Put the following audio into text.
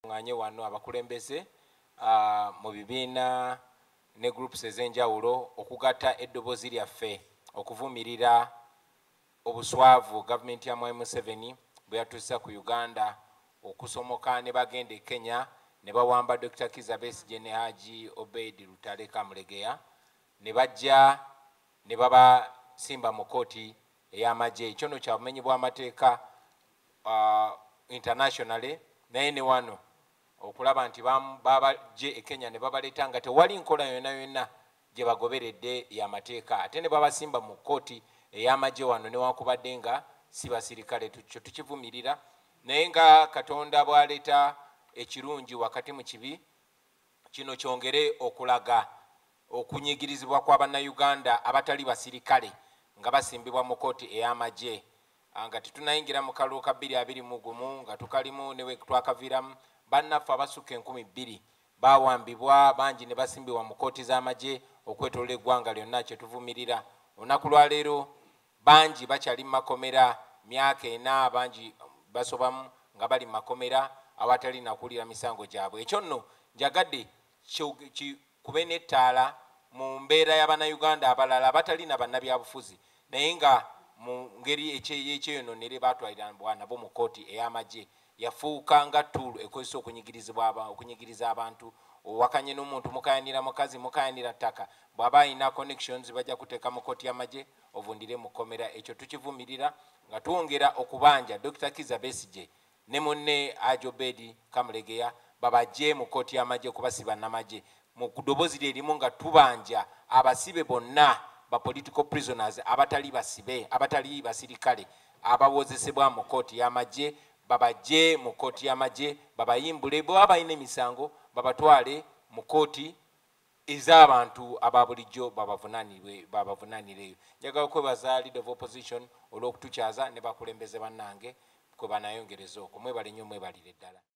nganye wano abakulembeze mu bibiina ne groups ez'enjawulo okugatta eddobozi lyaffe okuvumirira obuswavu gavumenti ya Mwai Museveni bwe yatuusa ku Uganda okusomoka ne bagenda e Kenya ne bawamba Dr. Kizza Besigye ne Haji Obeid Lutale Kamulegeya ne bajja ne babasimba mu kooti ey'amagye. Ekyo nno kya bumenyi bw'amateeka internationally naye ne wano okulaba nti babajje e Kenya ne babaleeta nga tewali nkola yonna yonna gye bagoberedde y'amateeka ate ne babasimba mu kooti ey'amagye wano newankubadde nga si basirikale. Tukyo tukivumirira naye nga Katonda bw'aleeta ekirungi wakati mu kibi kino kyongere okulaga okunyigirizibwa kwa bannayuganda abatali basirikale nga basimbibwa mu kooti ey'amagye nga tetunayingira mu kalulu ka 2021 nga tukalimu newe twakaviiramu bannaffe abasukka 2,000 bawambibwa bangi ne basimbibwa mu kooti z'amagye okwetolola eggwanga lyonna kyetuvumirira. Olunaku lwa leero bangi bakyali mu makomera myaka 4 bangi basobamu nga bali mu makomera awatali nakulira misango gyabwe. Ekyo nno njagadde kube n'ettaala mu mbeera y'abannayuganda abalala abatali na bannabyabufuzi naye nga mu ngeri ekyeyononere batwalira nabo mu kooti ey'amagye yafuuka nga ttulu ekozesa okunyigiriza abantu. Owakanye n'omuntu mukayanira mukazi mukayanira ttaka bw'aba alina connections bajja kuteeka mu kooti y'amagye ovundire mu kkomera. Ekyo tukivumirira nga twongera okubanja Dr. Kizza Besigye ne munne Haji Obeid Kamulegeya babajje mu kooti y'amagye kubasiba n'amagye mu kuddobozi lyerimu nga tubanja abasibe bonna ba political prisoners abatali basibe abatali basirikale abawozesebwa mu kooti y'amagye babajje mu kooti y'amagye babayimbule bwe balina emisango babatwale mu kooti ez'abantu ababulijjo babavunanireyo. Njagala okwebaza Leader of Opposition olw'okutukyaza ne bakulembeze bannange kwe banayongereza okwo. Mwebale nnyo mwebalire ddala.